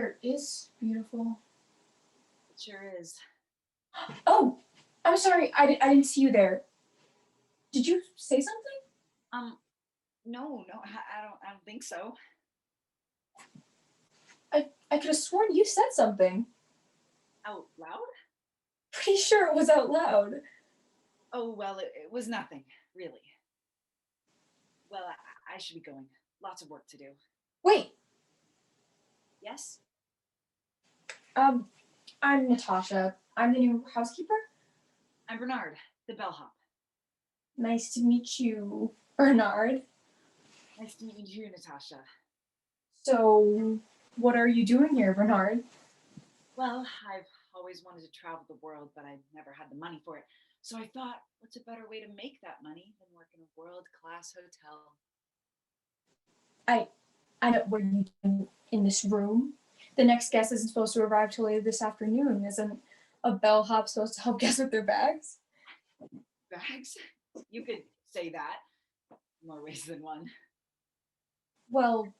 weather is beautiful. It sure is. Oh, I'm sorry. I didn't see you there. Did you say something? No, I don't think so. I could have sworn you said something. Out loud? Pretty sure it was out loud. Oh, well, it was nothing, really. Well, I should be going. Lots of work to do. Wait. Yes? I'm Natasha. I'm the new housekeeper. I'm Bernard, the bellhop. Nice to meet you, Bernard. Nice to meet you, Natasha. So, what are you doing here, Bernard? Well, I've always wanted to travel the world, but I never had the money for it. So I thought, what's a better way to make that money than work in a world-class hotel? I know what are you doing in this room? The next guest isn't supposed to arrive till later this afternoon. Isn't a bellhop supposed to help guests with their bags? Bags? You could say that. More ways than one. Well,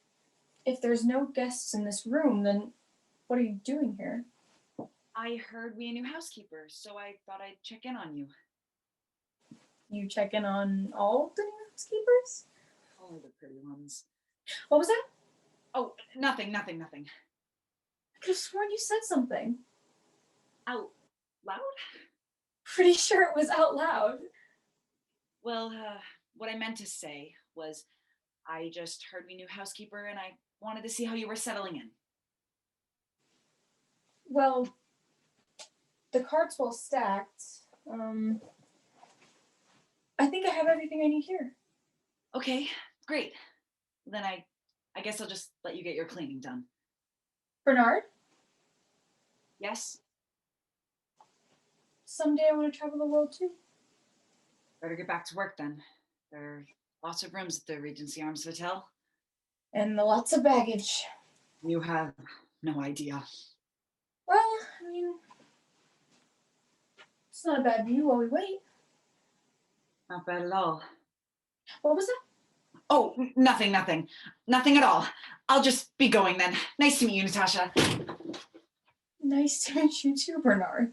if there's no guests in this room, then what are you doing here? I heard we a new housekeeper, so I thought I'd check in on you. You check in on all the new housekeepers? Only the pretty ones. What was that? Oh, nothing. I could have sworn you said something. Out loud? Pretty sure it was out loud. Well, what I meant to say was I just heard we new housekeeper and I wanted to see how you were settling in. Well, the cart's well stacked. I think I have everything I need here. Okay, great. Then I guess I'll just let you get your cleaning done. Bernard? Yes? Someday I want to travel the world too. Better get back to work then. There are lots of rooms at the Regency Arms Hotel. And lots of baggage. You have no idea. Well, I mean, it's not a bad view while we wait. Not bad at all. What was that? Oh, nothing. Nothing at all. I'll just be going then. Nice to meet you, Natasha. Nice to meet you too, Bernard.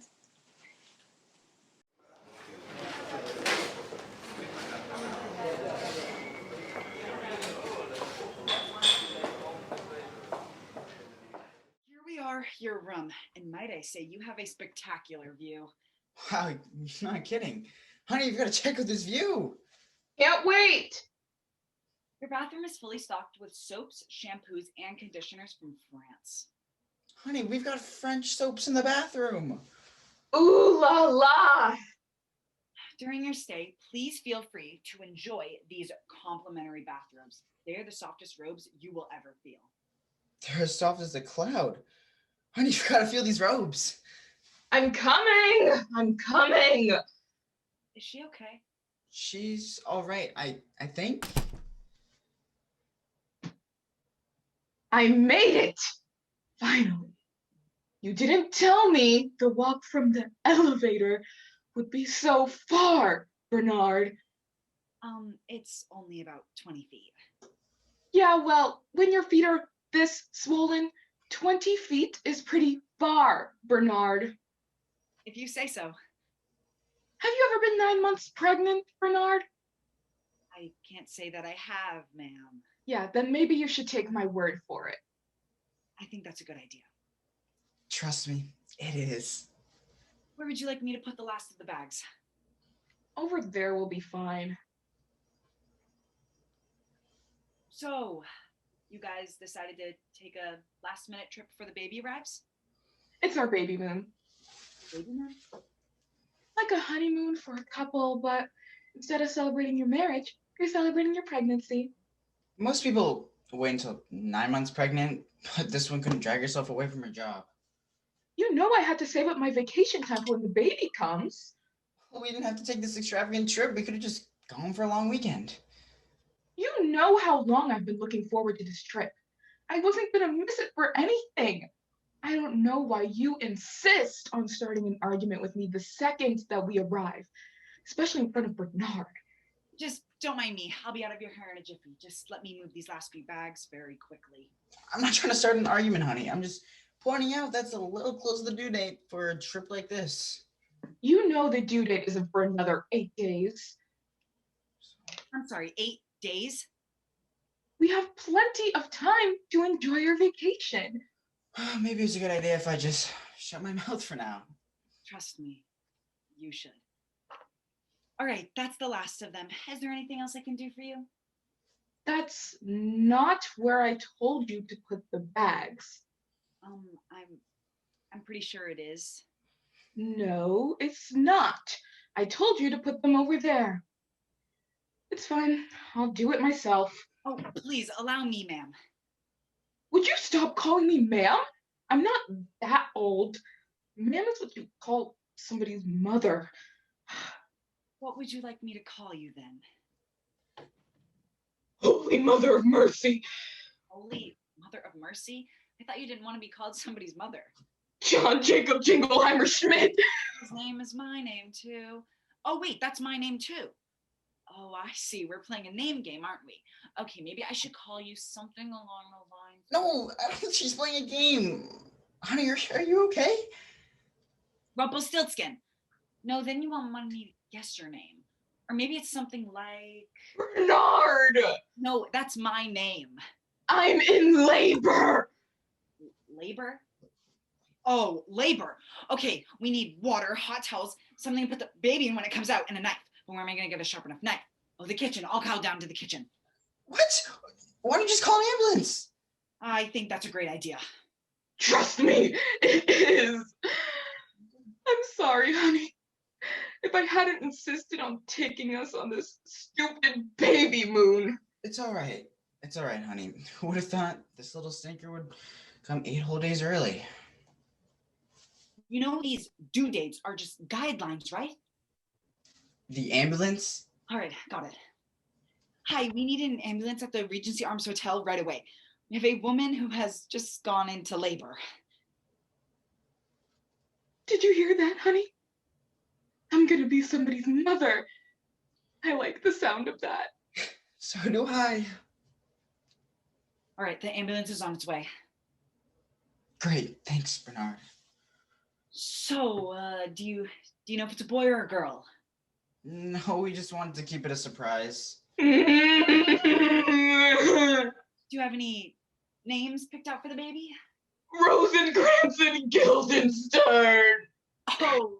Here we are, your room. And might I say, you have a spectacular view. Wow, you're not kidding. Honey, you've got to check out this view. Can't wait! Your bathroom is fully stocked with soaps, shampoos, and conditioners from France. Honey, we've got French soaps in the bathroom. Ooh la la! During your stay, please feel free to enjoy these complimentary bathrobes. They are the softest robes you will ever feel. They're as soft as a cloud. Honey, you've got to feel these robes. I'm coming! Is she okay? She's all right, I think. I made it! Finally. You didn't tell me the walk from the elevator would be so far, Bernard. It's only about 20 feet. Yeah, well, when your feet are this swollen, 20 feet is pretty far, Bernard. If you say so. Have you ever been 9 months pregnant, Bernard? I can't say that I have, ma'am. Yeah, then maybe you should take my word for it. I think that's a good idea. Trust me, it is. Where would you like me to put the last of the bags? Over there will be fine. So, you guys decided to take a last-minute trip for the baby arrives? It's our baby moon. Baby moon? Like a honeymoon for a couple, but instead of celebrating your marriage, you're celebrating your pregnancy. Most people wait until 9 months pregnant, but this one couldn't drag herself away from her job. You know I had to save up my vacation time for when the baby comes. Well, we didn't have to take this extravagant trip. We could have just gone for a long weekend. You know how long I've been looking forward to this trip. I wasn't gonna miss it for anything. I don't know why you insist on starting an argument with me the second that we arrive, especially in front of Bernard. Just don't mind me. I'll be out of your hair in a jiffy. Just let me move these last few bags very quickly. I'm not trying to start an argument, honey. I'm just pointing out that's a little close to the due date for a trip like this. You know the due date isn't for another 8 days. I'm sorry, 8 days? We have plenty of time to enjoy your vacation. Maybe it's a good idea if I just shut my mouth for now. Trust me, you should. All right, that's the last of them. Is there anything else I can do for you? That's not where I told you to put the bags. I'm pretty sure it is. No, it's not. I told you to put them over there. It's fine. I'll do it myself. Oh, please allow me, ma'am. Would you stop calling me ma'am? I'm not that old. Ma'am is what you call somebody's mother. What would you like me to call you then? Holy Mother of Mercy. Holy Mother of Mercy? I thought you didn't want to be called somebody's mother. John Jacob Jingleheimer Schmidt. His name is my name too. Oh wait, that's my name too. Oh, I see. We're playing a name game, aren't we? Okay, maybe I should call you something along the lines. No, I don't think she's playing a game. Honey, are you okay? Rumpelstiltskin. No, then you want me to guess your name. Or maybe it's something like. Bernard. No, that's my name. I'm in labor. Labor? Oh, labor. Okay, we need water, hot towels, something to put the baby in when it comes out, and a knife. But where am I going to get a sharp enough knife? Oh, the kitchen. I'll call down to the kitchen. What? Why don't you just call an ambulance? I think that's a great idea. Trust me, it is. I'm sorry, honey. If I hadn't insisted on taking us on this stupid baby moon. It's all right. It's all right, honey. Who would have thought this little stinker would come 8 whole days early? You know, these due dates are just guidelines, right? The ambulance? All right, got it. Hi, we need an ambulance at the Regency Arms Hotel right away. We have a woman who has just gone into labor. Did you hear that, honey? I'm gonna be somebody's mother. I like the sound of that. So do I. All right, the ambulance is on its way. Great. Thanks, Bernard. So, do you know if it's a boy or a girl? No, we just wanted to keep it a surprise. Do you have any names picked out for the baby? Rosencrantz and Guildenstern. Oh,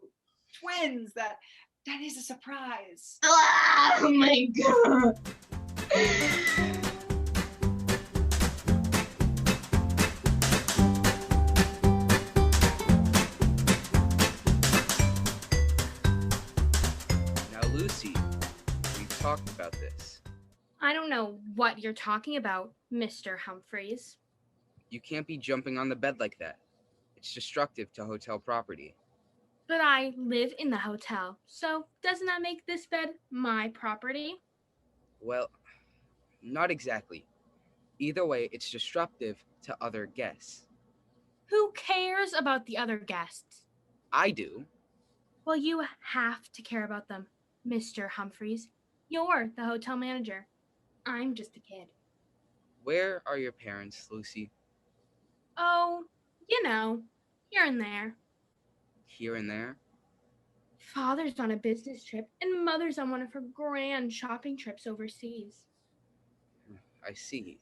twins! That is a surprise. Oh my god. Now, Lucy, we've talked about this. I don't know what you're talking about, Mr. Humphreys. You can't be jumping on the bed like that. It's destructive to hotel property. But I live in the hotel, so doesn't that make this bed my property? Well, not exactly. Either way, it's disruptive to other guests. Who cares about the other guests? I do. Well, you have to care about them, Mr. Humphreys. You're the hotel manager. I'm just a kid. Where are your parents, Lucy? Oh, you know, here and there. Here and there? Father's on a business trip, and Mother's on one of her grand shopping trips overseas. I see.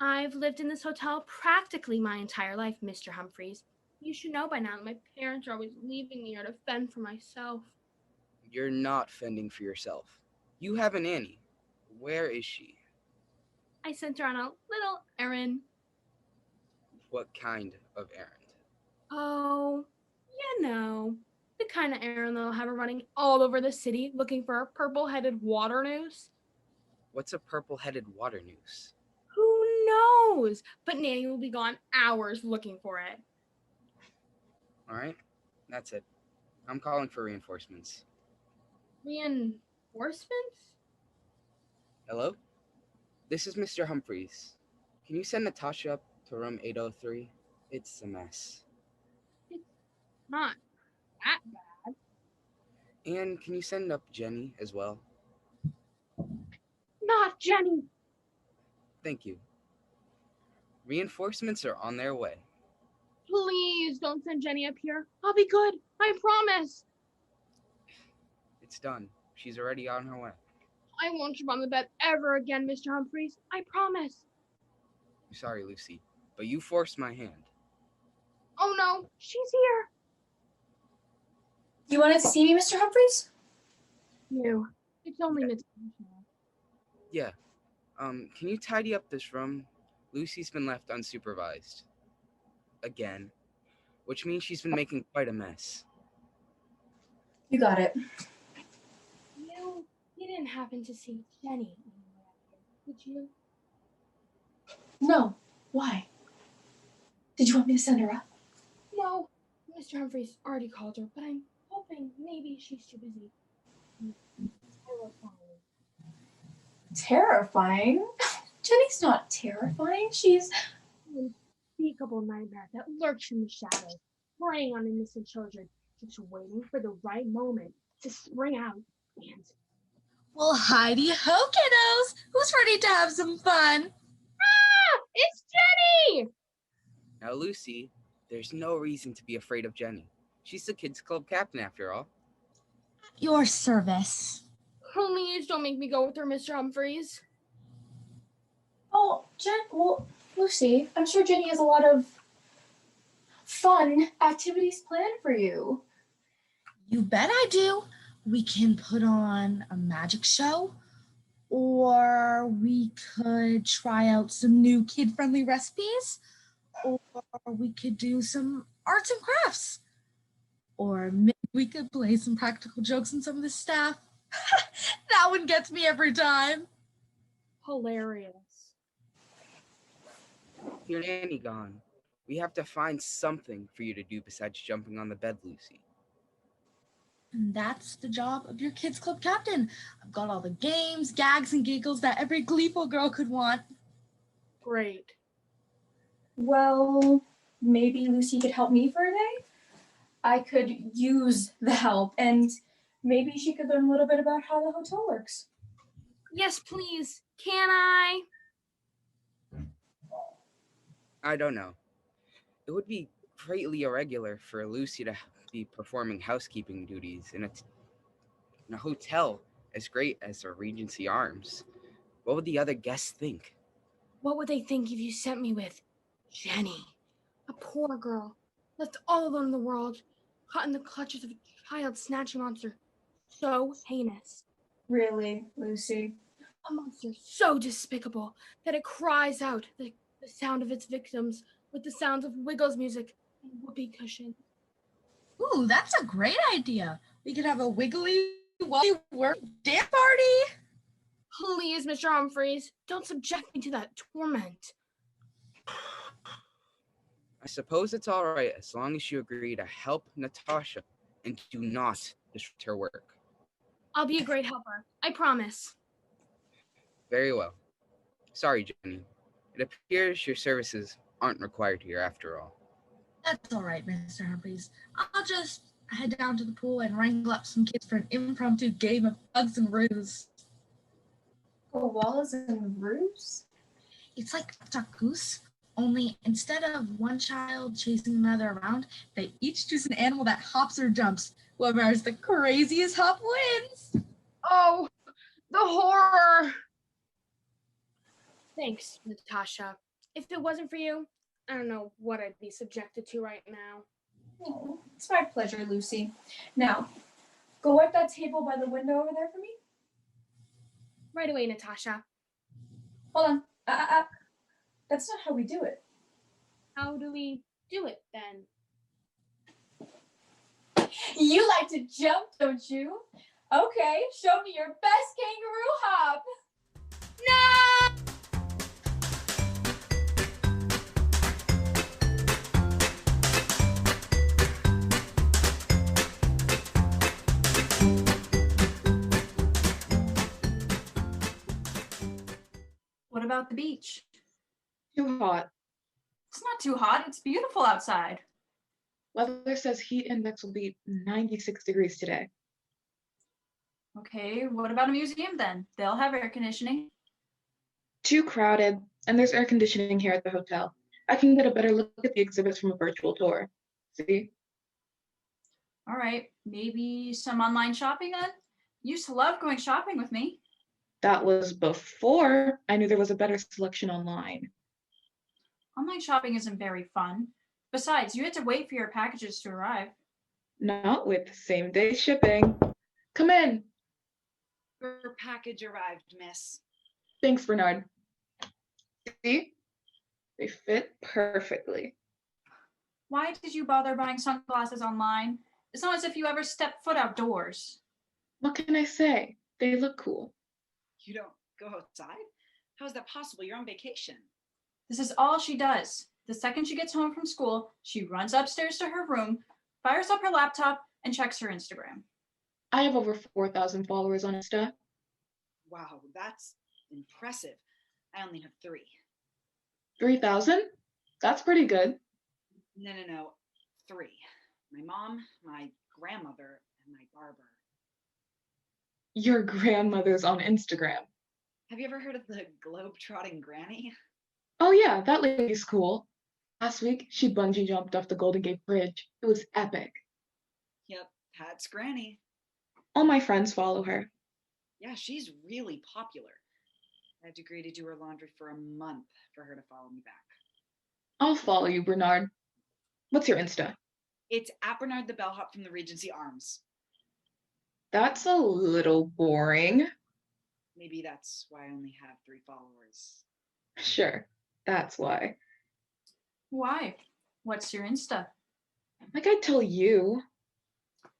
I've lived in this hotel practically my entire life, Mr. Humphreys. You should know by now that my parents are always leaving me here to fend for myself. You're not fending for yourself. You have a nanny. Where is she? I sent her on a little errand. What kind of errand? Oh, you know, the kind of errand that'll have her running all over the city looking for a purple-headed water noose. What's a purple-headed water noose? Who knows? But Nanny will be gone hours looking for it. All right, that's it. I'm calling for reinforcements. Reinforcements? Hello? This is Mr. Humphreys. Can you send Natasha up to room 803? It's a mess. Not that bad. And can you send up Jenny as well? not, Jenny. Thank you. Reinforcements are on their way. Please don't send Jenny up here. I'll be good. I promise. It's done. She's already on her way. I won't jump on the bed ever again, Mr. Humphreys. I promise. I'm sorry, Lucy, but you forced my hand. Oh no, she's here. You wanted to see me, Mr. Humphreys? You. It's only Natasha. Yeah. Can you tidy up this room? Lucy's been left unsupervised. Again. Which means she's been making quite a mess. You got it. You didn't happen to see Jenny anywhere, did you? No. Why? Did you want me to send her up? No. Mr. Humphreys already called her, but I'm hoping maybe she's too busy. Terrifying? Jenny's not terrifying. She's... An unspeakable nightmare that lurks in the shadows, preying on innocent children, just waiting for the right moment to spring out and... Well, Heidi ho, kiddos! Who's ready to have some fun? Ah! It's Jenny! Now, Lucy, there's no reason to be afraid of Jenny. She's the kids' club captain, after all. Your service. Please don't make me go with her, Mr. Humphreys. Oh, Lucy, I'm sure Jenny has a lot of fun activities planned for you. You bet I do. We can put on a magic show, or we could try out some new kid-friendly recipes, or we could do some arts and crafts, or maybe we could play some practical jokes on some of the staff. That one gets me every time. Hilarious. With your nanny gone, we have to find something for you to do besides jumping on the bed, Lucy. And that's the job of your kids club captain. I've got all the games, gags, and giggles that every gleeful girl could want. Great. Well, maybe Lucy could help me for a day? I could use the help, and maybe she could learn a little bit about how the hotel works. Yes, please. Can I? I don't know. It would be greatly irregular for Lucy to be performing housekeeping duties in a hotel as great as the Regency Arms. What would the other guests think? What would they think if you sent me with Jenny? A poor girl, left all alone in the world, caught in the clutches of a child-snatching monster so heinous. Really, Lucy? A monster so despicable that it cries out the sound of its victims with the sounds of Wiggles music and whoopee cushion. Ooh, that's a great idea. We could have a wiggly wobbly work dance party. Please, Mr. Humphreys, don't subject me to that torment. I suppose it's all right as long as you agree to help Natasha and do not disrupt her work. I'll be a great helper. I promise. Very well. Sorry, Jenny. It appears your services aren't required here after all. That's all right, Mr. Humphreys. I'll just head down to the pool and wrangle up some kids for an impromptu game of bugs and ruse. Koalas and roos? It's like Duck Goose, only instead of one child chasing another around, they each choose an animal that hops or jumps. Whoever has the craziest hop wins. Oh, the horror! Thanks, Natasha. If it wasn't for you, I don't know what I'd be subjected to right now. Oh, it's my pleasure, Lucy. Now, go wipe that table by the window over there for me. Right away, Natasha. Hold on. That's not how we do it. How do we do it then? You like to jump, don't you? Okay, show me your best kangaroo hop. No! What about the beach? Too hot. It's not too hot. It's beautiful outside. Weather says heat index will be 96 degrees today. Okay, what about a museum then? They'll have air conditioning. Too crowded, and there's air conditioning here at the hotel. I can get a better look at the exhibits from a virtual tour. See? All right, maybe some online shopping then? Used to love going shopping with me. That was before I knew there was a better selection online. Online shopping isn't very fun. Besides, you had to wait for your packages to arrive. Not with same-day shipping. Come in. Your package arrived, miss. Thanks, Bernard. See? They fit perfectly. Why did you bother buying sunglasses online? It's not as if you ever stepped foot outdoors. What can I say? They look cool. You don't go outside? How is that possible? You're on vacation. This is all she does. The second she gets home from school, she runs upstairs to her room, fires up her laptop, and checks her Instagram. I have over 4,000 followers on Insta. Wow, that's impressive. I only have 3. 3,000? That's pretty good. No. 3. My mom, my grandmother, and my barber. Your grandmother's on Instagram. Have you ever heard of the globe-trotting granny? Oh yeah, that lady's cool. Last week, she bungee jumped off the Golden Gate Bridge. It was epic. Yep, that's Granny. All my friends follow her. Yeah, she's really popular. I had to agree to do her laundry for a month for her to follow me back. I'll follow you, Bernard. What's your Insta? It's at Bernard the Bellhop from the Regency Arms. That's a little boring. Maybe that's why I only have 3 followers. Sure, that's why. Why? What's your Insta? Like I tell you.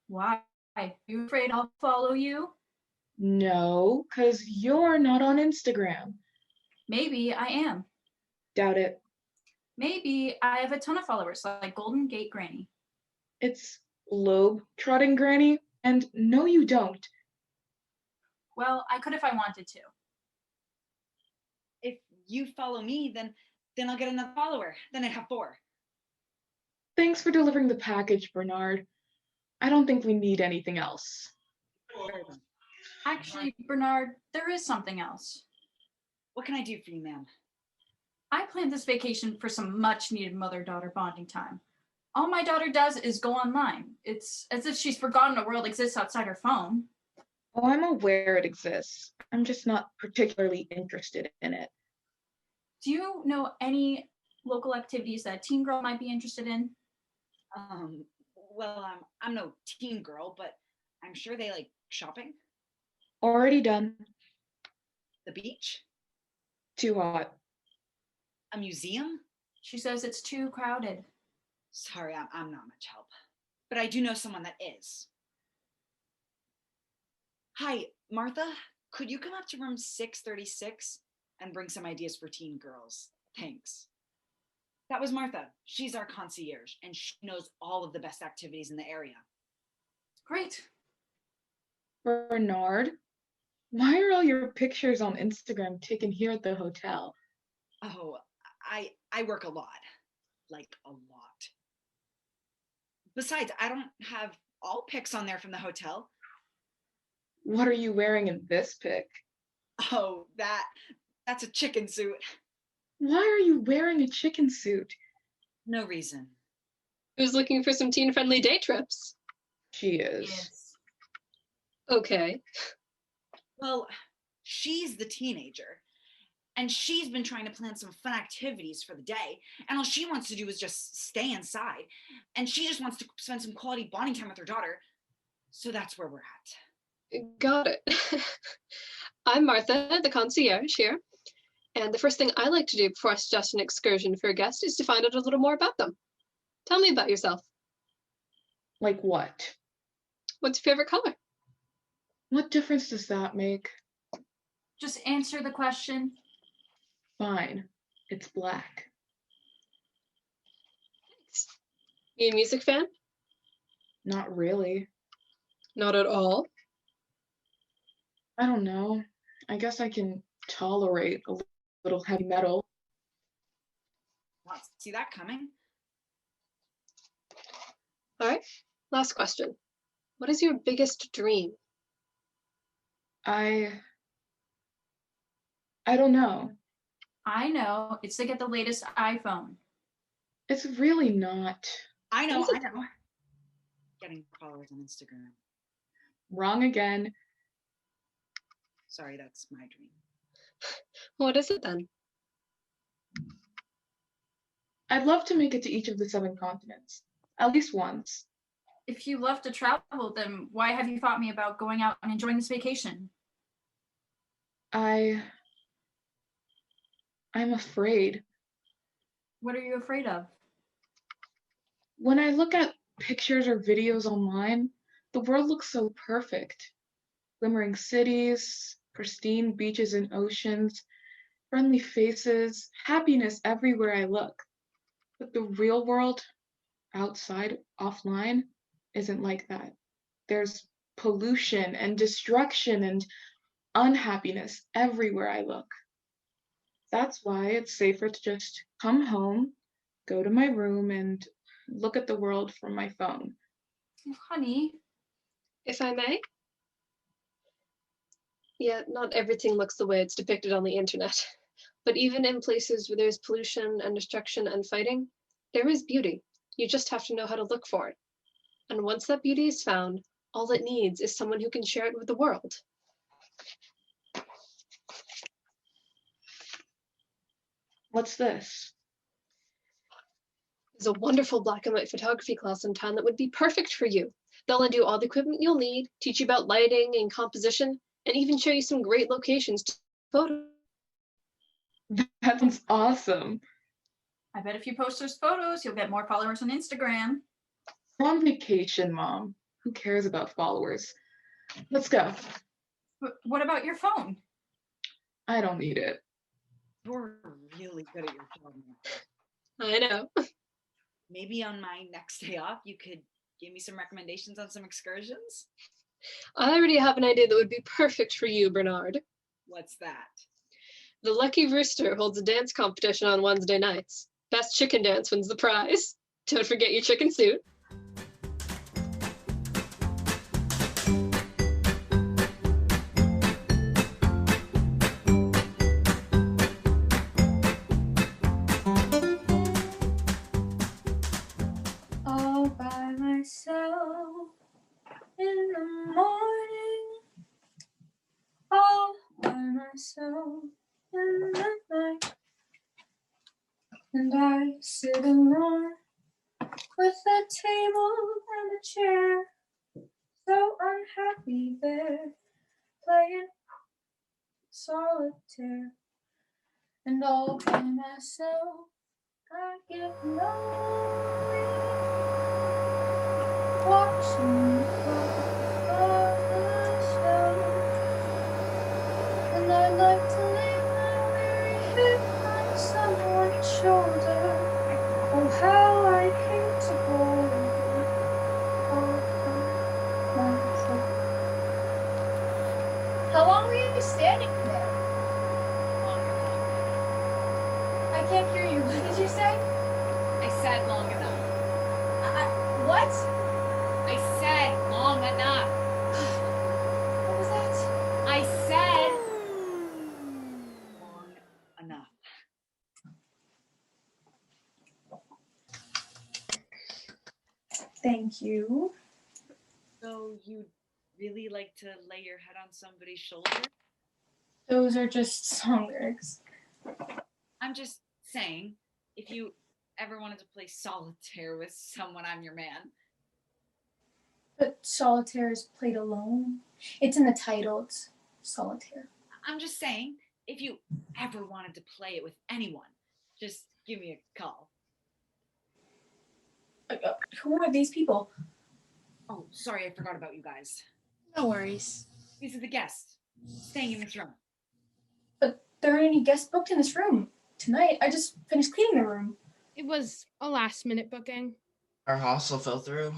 Why? You afraid I'll follow you? No, 'cause you're not on Instagram. Maybe I am. Doubt it. Maybe I have a ton of followers like Golden Gate Granny. It's globe-trotting granny, and no you don't. Well, I could if I wanted to. If you follow me, then I'll get another follower. Then I'd have 4. Thanks for delivering the package, Bernard. I don't think we need anything else. Actually, Bernard, there is something else. What can I do for you, ma'am? I planned this vacation for some much needed mother-daughter bonding time. All my daughter does is go online. It's as if she's forgotten a world exists outside her phone. Oh, I'm aware it exists. I'm just not particularly interested in it. Do you know any local activities that a teen girl might be interested in? Well, I'm no teen girl, but I'm sure they like shopping. Already done. The beach? Too hot. A museum? She says it's too crowded. Sorry, I'm not much help. But I do know someone that is. Hi, Martha. Could you come up to room 636 and bring some ideas for teen girls? Thanks. That was Martha. She's our concierge, and she knows all of the best activities in the area. Great. Bernard, why are all your pictures on Instagram taken here at the hotel? Oh, I work a lot. Like a lot. Besides, I don't have all pics on there from the hotel. What are you wearing in this pic? Oh, that's a chicken suit. Why are you wearing a chicken suit? No reason. Who's looking for some teen-friendly day trips? She is. Yes. Okay. Well, she's the teenager, and she's been trying to plan some fun activities for the day, and all she wants to do is just stay inside, and she just wants to spend some quality bonding time with her daughter. So that's where we're at. Got it. I'm Martha, the concierge here. And the first thing I like to do before I suggest an excursion for a guest is to find out a little more about them. Tell me about yourself. Like what? What's your favorite color? What difference does that make? Just answer the question. Fine. It's black. Thanks. You a music fan? Not really. Not at all. I don't know. I guess I can tolerate a little heavy metal. Not see that coming. All right. Last question. What is your biggest dream? I don't know. I know. It's to get the latest iPhone. It's really not. I know, Is it- I know. Getting followers on Instagram. Wrong again. Sorry, that's my dream. What is it then? I'd love to make it to each of the 7 continents, at least once. If you love to travel, then why have you thought me about going out and enjoying this vacation? I'm afraid. What are you afraid of? When I look at pictures or videos online, the world looks so perfect. Glimmering cities, pristine beaches and oceans, friendly faces, happiness everywhere I look. But the real world, outside, offline, isn't like that. There's pollution and destruction and unhappiness everywhere I look. That's why it's safer to just come home, go to my room, and look at the world from my phone. Oh, honey, If I may? Yeah, not everything looks the way it's depicted on the internet. But even in places where there's pollution and destruction and fighting, there is beauty. You just have to know how to look for it. And once that beauty is found, all it needs is someone who can share it with the world. What's this? There's a wonderful black and white photography class in town that would be perfect for you. They'll lend you all the equipment you'll need, teach you about lighting and composition, and even show you some great locations to photo. That sounds awesome. I bet if you post those photos, you'll get more followers on Instagram. We're on vacation, Mom. Who cares about followers? Let's go. But what about your phone? I don't need it. You're really good at your job. I know. Maybe on my next day off, you could give me some recommendations on some excursions? I already have an idea that would be perfect for you, Bernard. What's that? The Lucky Rooster holds a dance competition on Wednesday nights. Best chicken dance wins the prize. Don't forget your chicken suit. All by myself in the morning, all by myself in the night, and I sit alone with a table and a chair, so unhappy there, playing solitaire, and all by myself I get lonely, watching the clock on the shelf, and I'd like to lay my weary head on someone's shoulder. Oh, how I hate to hold it all by myself. How long were you standing there? Long enough. I can't hear you. What did you say? I said long enough. What? I said long enough. What was that? I said long enough. Thank you. So you'd really like to lay your head on somebody's shoulder? Those are just song lyrics. I'm just saying, if you ever wanted to play solitaire with someone, I'm your man. But solitaire is played alone. It's in the title. It's solitaire. I'm just saying, if you ever wanted to play it with anyone, just give me a call. Who are these people? Oh, sorry, I forgot about you guys. No worries. These are the guests staying in this room. But there aren't any guests booked in this room tonight. I just finished cleaning the room. It was a last-minute booking. Our hostel fell through.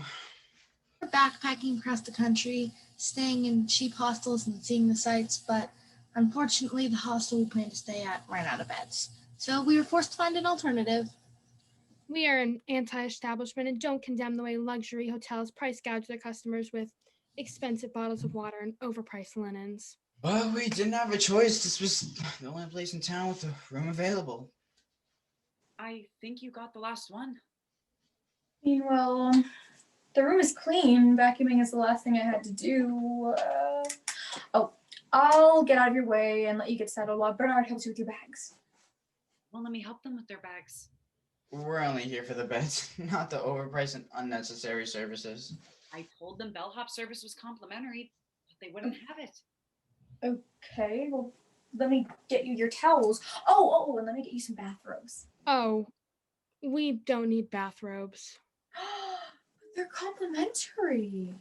We're backpacking across the country, staying in cheap hostels and seeing the sights, but unfortunately the hostel we planned to stay at ran out of beds. So we were forced to find an alternative. We are an anti-establishment and don't condemn the way luxury hotels price gouge their customers with expensive bottles of water and overpriced linens. Well, we didn't have a choice. This was the only place in town with a room available. I think you got the last one. Meanwhile, the room is clean. Vacuuming is the last thing I had to do. Oh, I'll get out of your way and let you get settled while Bernard helps you with your bags. Well, let me help them with their bags. We're only here for the beds, not the overpriced and unnecessary services. I told them bellhop service was complimentary, but they wouldn't have it. Okay, well, let me get you your towels. Oh, and let me get you some bathrobes. Oh, we don't need bathrobes. They're complimentary.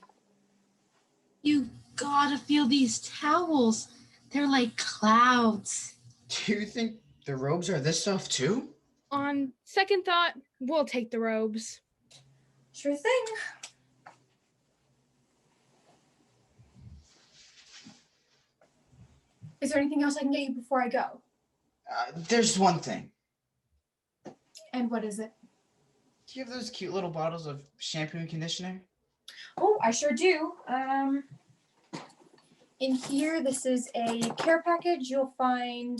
You gotta feel these towels. They're like clouds. Do you think the robes are this soft too? On second thought, we'll take the robes. Sure thing. Is there anything else I can get you before I go? There's one thing. And what is it? Do you have those cute little bottles of shampoo and conditioner? Oh, I sure do. In here, this is a care package. You'll find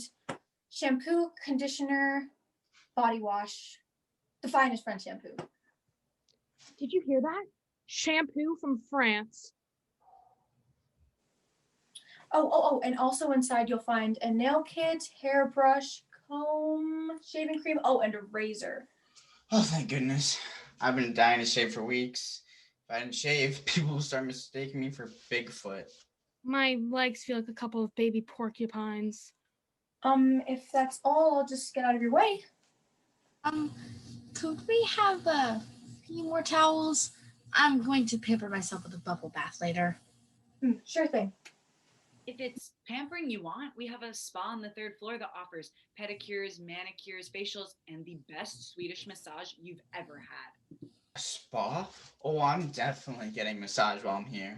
shampoo, conditioner, body wash, the finest French shampoo. Did you hear that? Shampoo from France. Oh, and also inside you'll find a nail kit, hairbrush, comb, shaving cream, and a razor. Oh, thank goodness. I've been dying to shave for weeks. If I didn't shave, people will start mistaking me for Bigfoot. My legs feel like a couple of baby porcupines. If that's all, I'll just get out of your way. Could we have a few more towels? I'm going to pamper myself with a bubble bath later. Sure thing. If it's pampering you want, we have a spa on the 3rd floor that offers pedicures, manicures, facials, and the best Swedish massage you've ever had. A spa? Oh, I'm definitely getting massage while I'm here.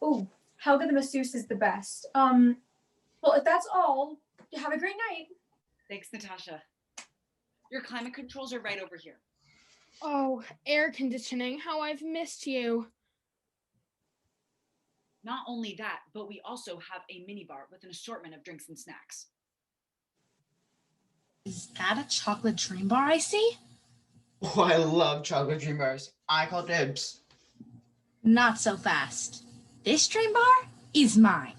Ooh, Helga the masseuse is the best. Well, if that's all, have a great night. Thanks, Natasha. Your climate controls are right over here. Oh, air conditioning, how I've missed you. Not only that, but we also have a minibar with an assortment of drinks and snacks. Is that a chocolate dream bar I see? Oh, I love chocolate dream bars. I call dibs. Not so fast. This dream bar is mine.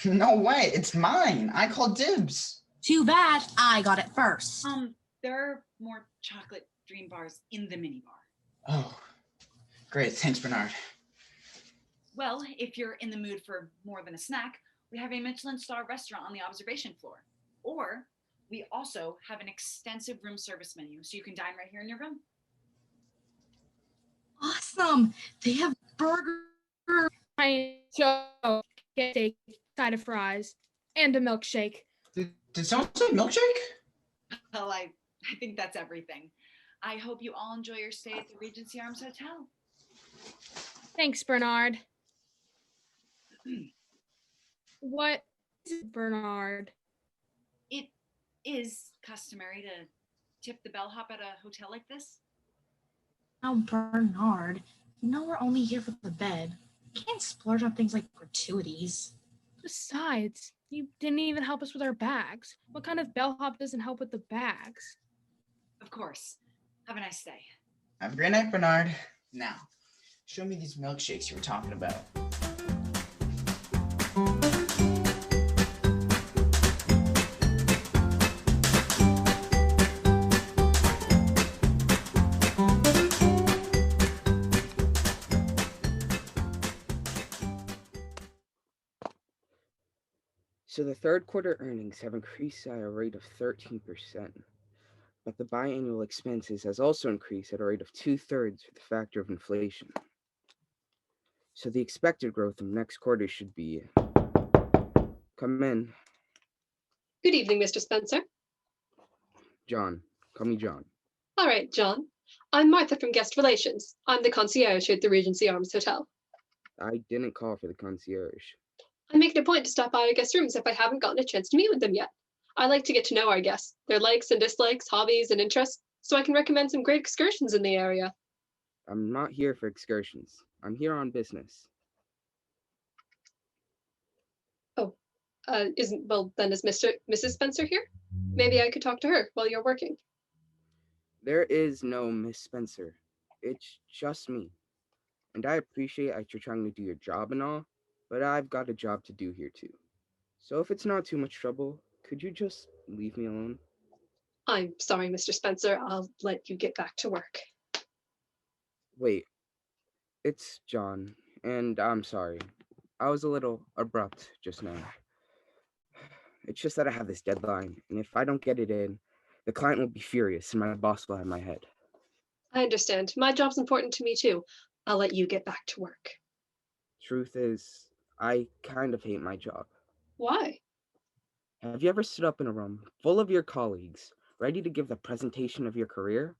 No way, it's mine. I call dibs. Too bad I got it first. There are more chocolate dream bars in the minibar. Oh, great. Thanks, Bernard. Well, if you're in the mood for more than a snack, we have a Michelin star restaurant on the observation floor. Or we also have an extensive room service menu, so you can dine right here in your room. Awesome. They have burgers. I just get a steak, side of fries, and a milkshake. Did someone say milkshake? Well, I think that's everything. I hope you all enjoy your stay at the Regency Arms Hotel. Thanks, Bernard. What is Bernard? It is customary to tip the bellhop at a hotel like this. Oh, Bernard, you know we're only here for the bed. We can't splurge on things like gratuities. Besides, you didn't even help us with our bags. What kind of bellhop doesn't help with the bags? Of course. Have a nice day. Have a great night, Bernard. Now, show me these milkshakes you were talking about. So the third quarter earnings have increased at a rate of 13%, but the biannual expenses has also increased at a rate of 2/3 with the factor of inflation. So the expected growth in next quarter should be... Come in. Good evening, Mr. Spencer. John. Call me John. All right, John. I'm Martha from Guest Relations. I'm the concierge here at the Regency Arms Hotel. I didn't call for the concierge. I make it a point to stop by our guest rooms if I haven't gotten a chance to meet with them yet. I like to get to know our guests, their likes and dislikes, hobbies and interests, so I can recommend some great excursions in the area. I'm not here for excursions. I'm here on business. Is Mrs. Spencer here? Maybe I could talk to her while you're working. There is no Miss Spencer. It's just me. And I appreciate that you're trying to do your job and all, but I've got a job to do here too. So if it's not too much trouble, could you just leave me alone? I'm sorry, Mr. Spencer. I'll let you get back to work. Wait, it's John, and I'm sorry. I was a little abrupt just now. It's just that I have this deadline, and if I don't get it in, the client will be furious and my boss will have my head. I understand. My job's important to me too. I'll let you get back to work. Truth is, I kind of hate my job. Why? Have you ever stood up in a room full of your colleagues, ready to give the presentation of your career,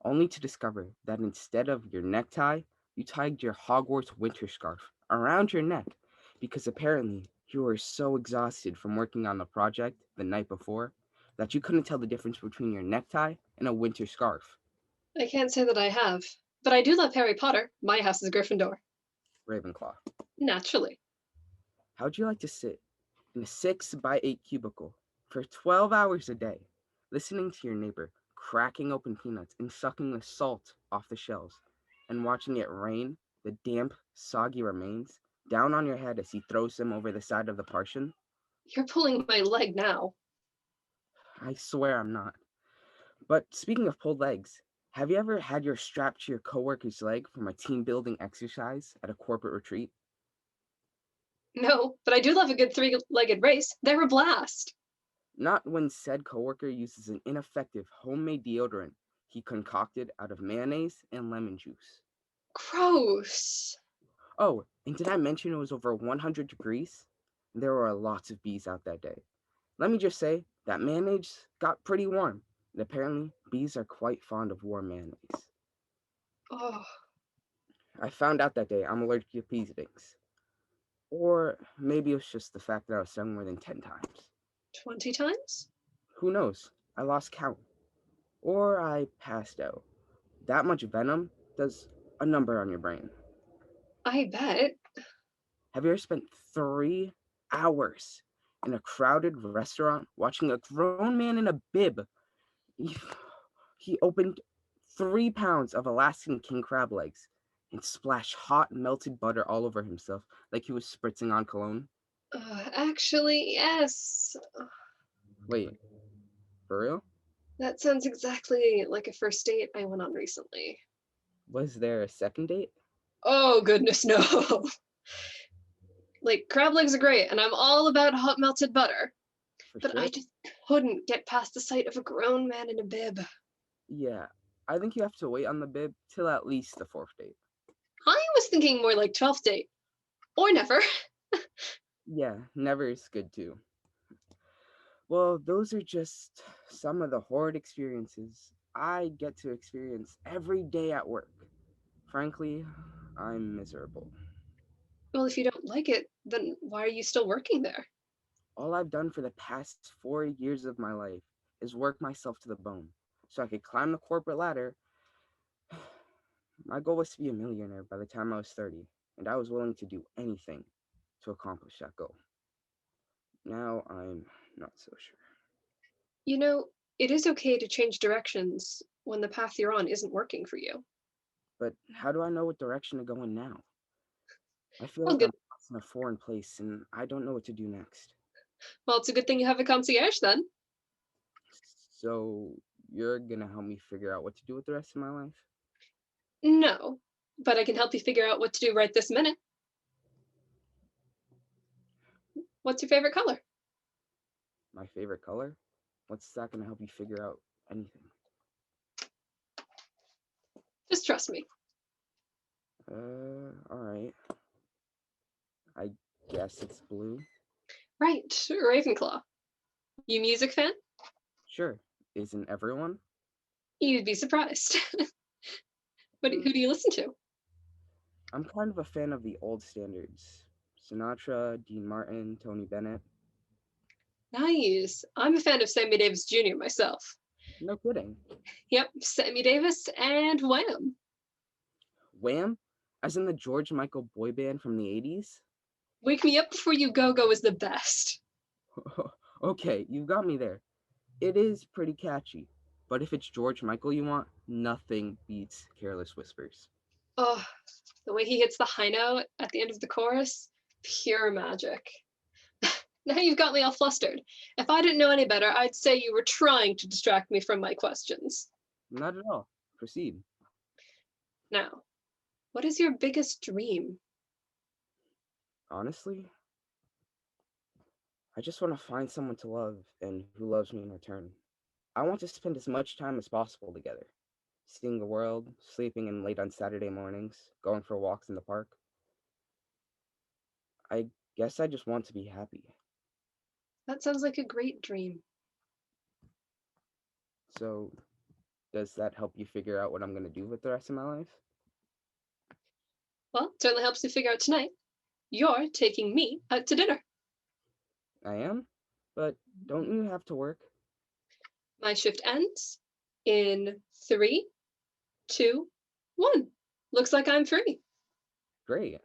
only to discover that instead of your necktie, you tied your Hogwarts winter scarf around your neck because apparently you were so exhausted from working on the project the night before that you couldn't tell the difference between your necktie and a winter scarf? I can't say that I have, but I do love Harry Potter. My house is Gryffindor. Ravenclaw. Naturally. How'd you like to sit in a 6x8 cubicle for 12 hours a day, listening to your neighbor cracking open peanuts and sucking the salt off the shells, and watching it rain the damp, soggy remains down on your head as he throws them over the side of the partition? You're pulling my leg now. I swear I'm not. But speaking of pulled legs, have you ever had your strap to your coworker's leg from a team building exercise at a corporate retreat? No, but I do love a good three-legged race. They're a blast. Not when said coworker uses an ineffective homemade deodorant he concocted out of mayonnaise and lemon juice. Gross. Oh, and did I mention it was over 100 degrees? There were lots of bees out that day. Let me just say that mayonnaise got pretty warm, and apparently bees are quite fond of warm mayonnaise. Oh, I found out that day I'm allergic to bee stings. Or maybe it was just the fact that I was stung more than 10 times. 20 times? Who knows? I lost count. Or I passed out. That much venom does a number on your brain. I bet. Have you ever spent 3 hours in a crowded restaurant watching a grown man in a bib? He opened 3 pounds of Alaskan king crab legs and splashed hot melted butter all over himself like he was spritzing on cologne. Actually, yes. Wait, for real? That sounds exactly like a first date I went on recently. Was there a second date? Oh, goodness, no. Like, crab legs are great, and I'm all about hot melted butter. For But sure? I just couldn't get past the sight of a grown man in a bib. Yeah, I think you have to wait on the bib till at least the fourth date. I was thinking more like 12th date. Or never. Yeah, never is good too. Well, those are just some of the horrid experiences I get to experience every day at work. Frankly, I'm miserable. Well, if you don't like it, then why are you still working there? All I've done for the past 4 years of my life is work myself to the bone so I could climb the corporate ladder. My goal was to be a millionaire by the time I was 30, and I was willing to do anything to accomplish that goal. Now I'm not so sure. You know, it is okay to change directions when the path you're on isn't working for you. But how do I know what direction to go in now? I feel Well, like good. I'm lost in a foreign place and I don't know what to do next. Well, it's a good thing you have a concierge then. So you're gonna help me figure out what to do with the rest of my life? No, but I can help you figure out what to do right this minute. What's your favorite color? My favorite color? What's that gonna help you figure out anything? Just trust me. Alright. I guess it's blue. Right, Ravenclaw. You music fan? Sure. Isn't everyone? You'd be surprised. But who do you listen to? I'm kind of a fan of the old standards. Sinatra, Dean Martin, Tony Bennett. Nice. I'm a fan of Sammy Davis Jr. myself. No kidding. Yep, Sammy Davis and Wham. Wham? As in the George Michael boy band from the 80s? Wake Me Up Before You Go Go is the best. Okay, you've got me there. It is pretty catchy. But if it's George Michael you want, nothing beats Careless Whispers. Oh, the way he hits the high note at the end of the chorus, pure magic. Now you've got me all flustered. If I didn't know any better, I'd say you were trying to distract me from my questions. Not at all. Proceed. Now, what is your biggest dream? Honestly, I just want to find someone to love and who loves me in return. I want to spend as much time as possible together, seeing the world, sleeping in late on Saturday mornings, going for walks in the park. I guess I just want to be happy. That sounds like a great dream. So, does that help you figure out what I'm going to do with the rest of my life? Well, it certainly helps me figure out tonight. You're taking me out to dinner. I am? But don't you have to work? My shift ends in 3, 2, 1. Looks like I'm free. Great.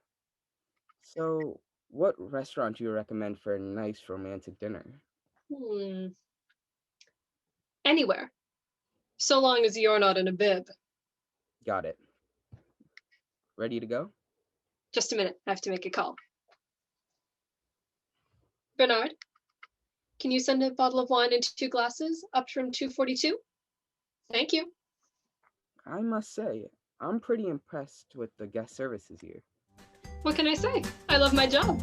So, what restaurant do you recommend for a nice romantic dinner? Anywhere, so long as you're not in a bib. Got it. Ready to go? Just a minute, I have to make a call. Bernard, can you send a bottle of wine into 2 glasses up from 242? Thank you. I must say, I'm pretty impressed with the guest services here. What can I say? I love my job.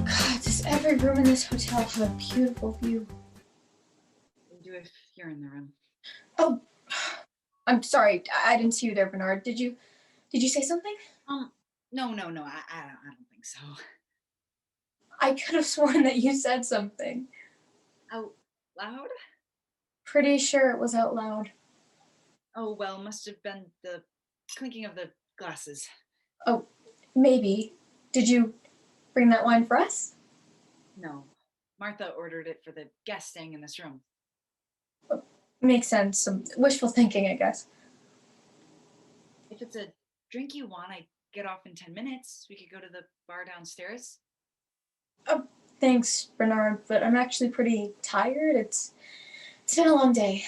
God, does every room in this hotel have a beautiful view? They do if you're in the room. Oh, I'm sorry. I didn't see you there, Bernard. Did you say something? No. I don't think so. I could have sworn that you said something. Out loud? Pretty sure it was out loud. Oh, well, must have been the clinking of the glasses. Oh, maybe. Did you bring that wine for us? No. Martha ordered it for the guests staying in this room. Makes sense. Some wishful thinking, I guess. If it's a drink you want, I get off in 10 minutes. We could go to the bar downstairs. Oh, thanks, Bernard, but I'm actually pretty tired. It's been a long day.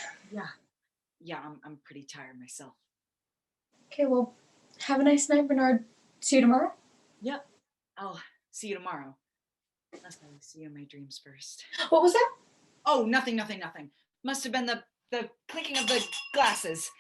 Yeah, I'm pretty tired myself. Okay, well, have a nice night, Bernard. See you tomorrow? Yep. I'll see you tomorrow. Unless I see you in my dreams first. What was that? Oh, nothing. Must have been the clinking of the glasses.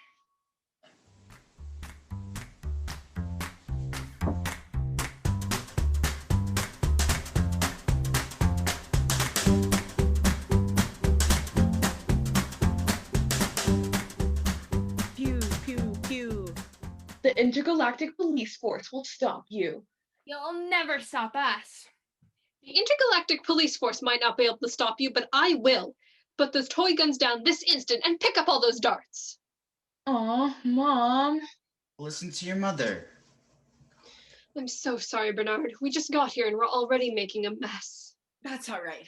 Pew, pew, pew. The intergalactic police force will stop you. You'll never stop us. The intergalactic police force might not be able to stop you, but I will. Put those toy guns down this instant and pick up all those darts. Aw, Mom. Listen to your mother. I'm so sorry, Bernard. We just got here and we're already making a mess. That's all right.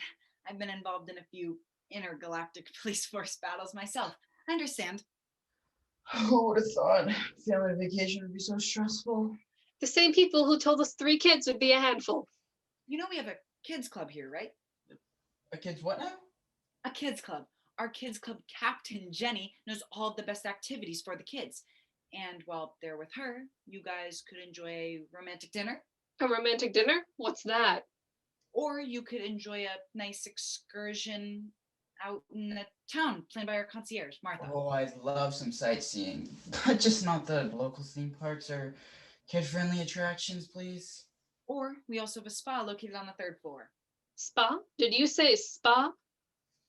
I've been involved in a few intergalactic police force battles myself. I understand. Who would have thought family vacation would be so stressful? The same people who told us 3 kids would be a handful. You know we have a kids club here, right? A kid's what now? A kids club. Our kids club captain, Jenny, knows all the best activities for the kids. And while they're with her, you guys could enjoy a romantic dinner. A romantic dinner? What's that? Or you could enjoy a nice excursion out in the town planned by our concierge, Martha. Oh, I love some sightseeing, but just not the local theme parks or kid-friendly attractions, please. Or we also have a spa located on the 3rd floor. Spa? Did you say spa?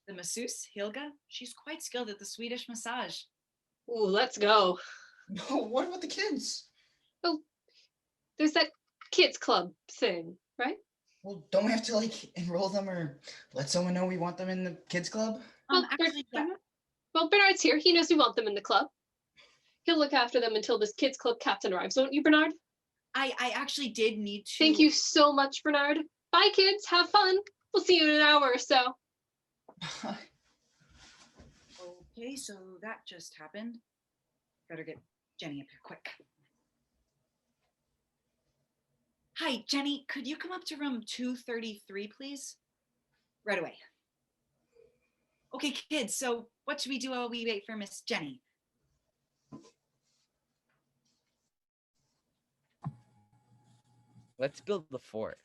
The masseuse, Hilga, she's quite skilled at the Swedish massage. Ooh, let's go. No, what about the kids? Oh, there's that kids club thing, right? Well, don't we have to enroll them or let someone know we want them in the kids club? Actually, yeah. Well, Bernard's here. He knows we want them in the club. He'll look after them until this kids club captain arrives, won't you, Bernard? I actually did need to. Thank you so much, Bernard. Bye, kids. Have fun. We'll see you in an hour or so. Okay, so that just happened. Better get Jenny up here quick. Hi, Jenny, could you come up to room 233, please? Right away. Okay, kids, so what should we do while we wait for Miss Jenny? Let's build the fort.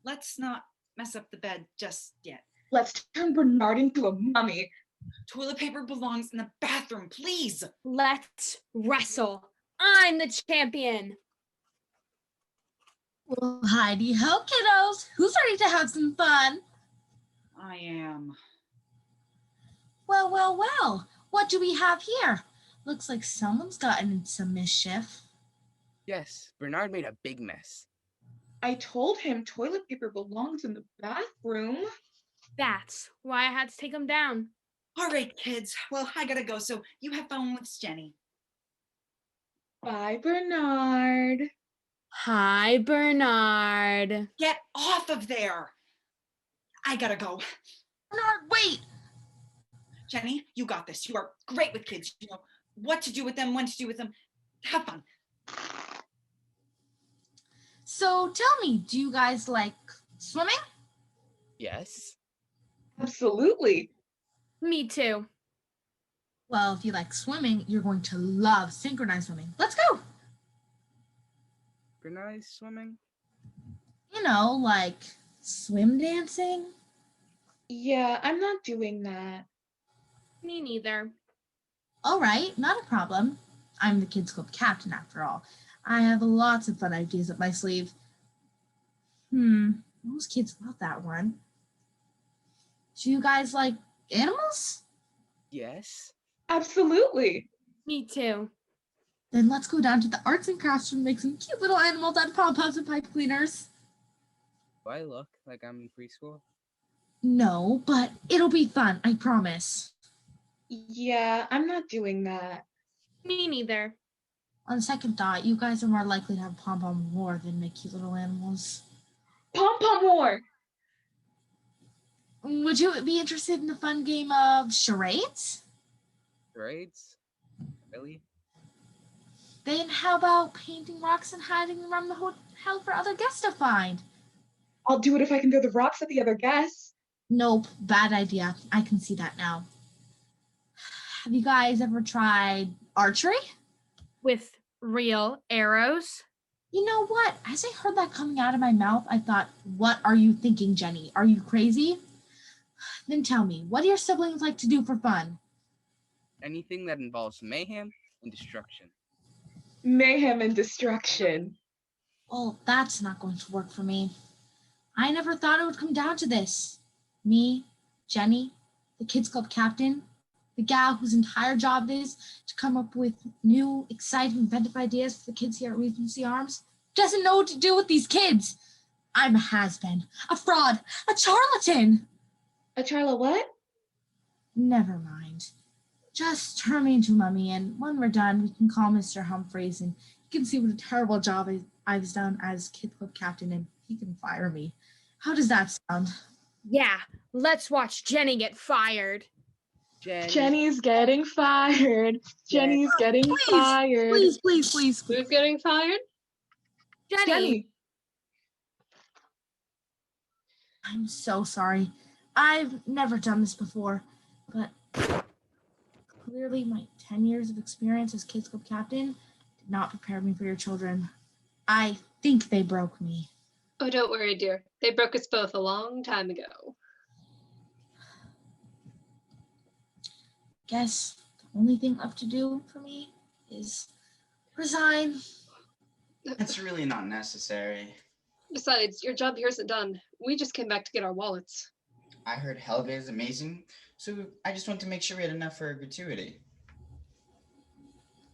Let's not mess up the bed just yet. Let's turn Bernard into a mummy. Toilet paper belongs in the bathroom, please. Let's wrestle. I'm the champion. Well, Heidi ho, kiddos. Who's ready to have some fun? I am. Well, well, well. What do we have here? Looks like someone's gotten into some mischief. Yes, Bernard made a big mess. I told him toilet paper belongs in the bathroom. That's why I had to take him down. All right, kids. Well, I gotta go, so you have fun with Jenny. Bye, Bernard. Hi, Bernard. Get off of there. I gotta go. Bernard, wait. Jenny, you got this. You are great with kids. You know what to do with them, when to do with them. Have fun. So tell me, do you guys like swimming? Yes. Absolutely. Me too. Well, if you like swimming, you're going to love synchronized swimming. Let's go. Bernard swimming? You know, like swim dancing. Yeah, I'm not doing that. Me neither. All right, not a problem. I'm the kids club captain after all. I have lots of fun ideas up my sleeve. Most kids love that one. Do you guys like animals? Yes. Absolutely. Me too. Then let's go down to the arts and crafts room and make some cute little animals out of pom-poms and pipe cleaners. Do I look like I'm in preschool? No, but it'll be fun, I promise. Yeah, I'm not doing that. Me neither. On second thought, you guys are more likely to have pom-pom war than make cute little animals. Pom-pom war! Would you be interested in the fun game of charades? Charades? Really? Then how about painting rocks and hiding around the hotel for other guests to find? I'll do it if I can throw the rocks at the other guests. Nope, bad idea. I can see that now. Have you guys ever tried archery? With real arrows? You know what? As I heard that coming out of my mouth, I thought, what are you thinking, Jenny? Are you crazy? Then tell me, what do your siblings like to do for fun? Anything that involves mayhem and destruction. Mayhem and destruction. Well, that's not going to work for me. I never thought it would come down to this. Me, Jenny, the kids club captain, the gal whose entire job it is to come up with new, exciting, inventive ideas for the kids here at Regency Arms, doesn't know what to do with these kids. I'm a has-been, a fraud, a charlatan. A Charla what? Never mind. Just turn me into a mummy, and when we're done, we can call Mr. Humphreys, and he can see what a terrible job I've done as kid club captain, and he can fire me. How does that sound? Yeah, let's watch Jenny get fired. Jenny's getting fired. Jenny's getting fired. Please. Who's getting fired? Jenny. I'm so sorry. I've never done this before, but clearly my 10 years of experience as kids club captain did not prepare me for your children. I think they broke me. Oh, don't worry, dear. They broke us both a long time ago. Guess the only thing left to do for me is resign. That's really not necessary. Besides, your job here isn't done. We just came back to get our wallets. I heard Helga is amazing, so I just want to make sure we had enough for a gratuity.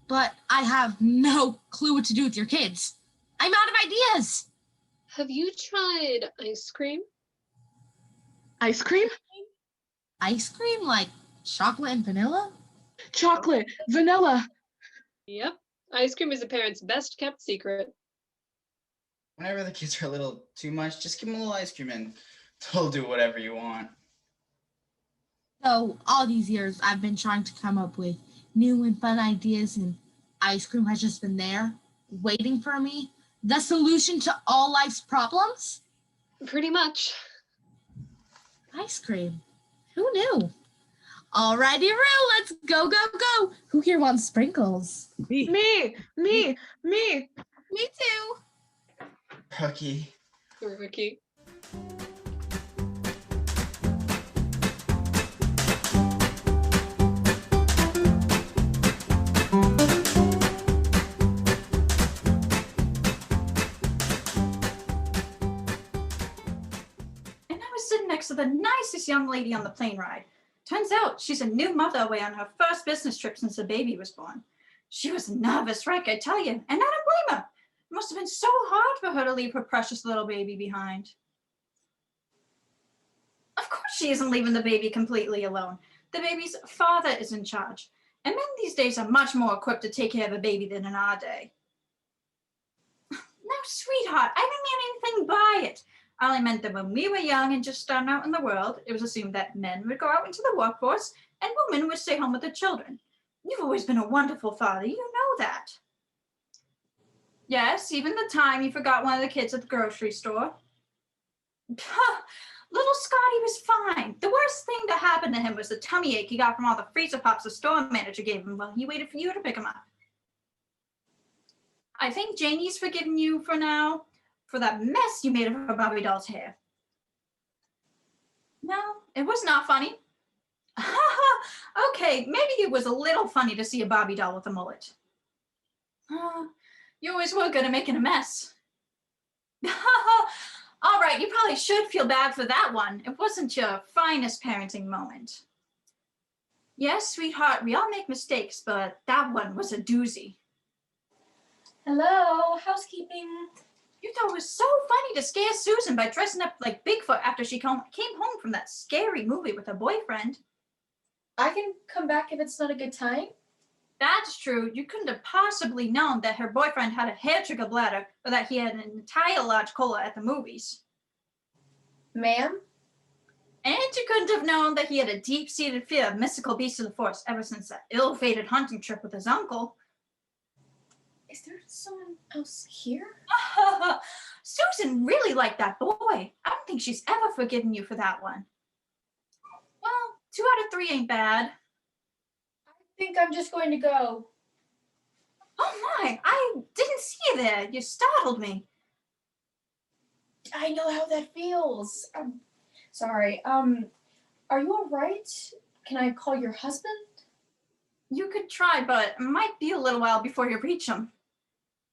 But I have no clue what to do with your kids. I'm out of ideas. Have you tried ice cream? Ice cream? Ice cream like chocolate and vanilla? Chocolate, vanilla. Yep. Ice cream is a parent's best kept secret. Whenever the kids are a little too much, just give them a little ice cream and they'll do whatever you want. So all these years I've been trying to come up with new and fun ideas, and ice cream has just been there, waiting for me. The solution to all life's problems? Pretty much. Ice cream. Who knew? Alrighty, Rue, let's go, go, go. Who here wants sprinkles? Me. Me. Me too. Cookie. Rookie. And I was sitting next to the nicest young lady on the plane ride. Turns out she's a new mother away on her first business trip since the baby was born. She was a nervous wreck, I tell you, and I don't blame her. It must have been so hard for her to leave her precious little baby behind. Of course she isn't leaving the baby completely alone. The baby's father is in charge. And men these days are much more equipped to take care of a baby than in our day. Now, sweetheart, I didn't mean anything by it. I only meant that when we were young and just starting out in the world, it was assumed that men would go out into the workforce and women would stay home with their children. You've always been a wonderful father. You know that. Yes, even the time you forgot one of the kids at the grocery store. Little Scotty was fine. The worst thing that happened to him was the tummy ache he got from all the freezer pops the store manager gave him while he waited for you to pick him up. I think Janie's forgiven you for now, for that mess you made of her Barbie doll's hair. No, it was not funny. Okay, maybe it was a little funny to see a Barbie doll with a mullet. You always were good at making a mess. All right, you probably should feel bad for that one. It wasn't your finest parenting moment. Yes, sweetheart, we all make mistakes, but that one was a doozy. Hello, housekeeping. You thought it was so funny to scare Susan by dressing up like Bigfoot after she came home from that scary movie with her boyfriend. I can come back if it's not a good time. That's true. You couldn't have possibly known that her boyfriend had a hair trigger bladder or that he had an entire large cola at the movies. Ma'am? And you couldn't have known that he had a deep-seated fear of mystical beasts of the forest ever since that ill-fated hunting trip with his uncle. Is there someone else here? Susan really liked that boy. I don't think she's ever forgiven you for that one. Well, 2 out of 3 ain't bad. I think I'm just going to go. Oh my, I didn't see you there. You startled me. I know how that feels. I'm sorry. Are you all right? Can I call your husband? You could try, but it might be a little while before you reach him.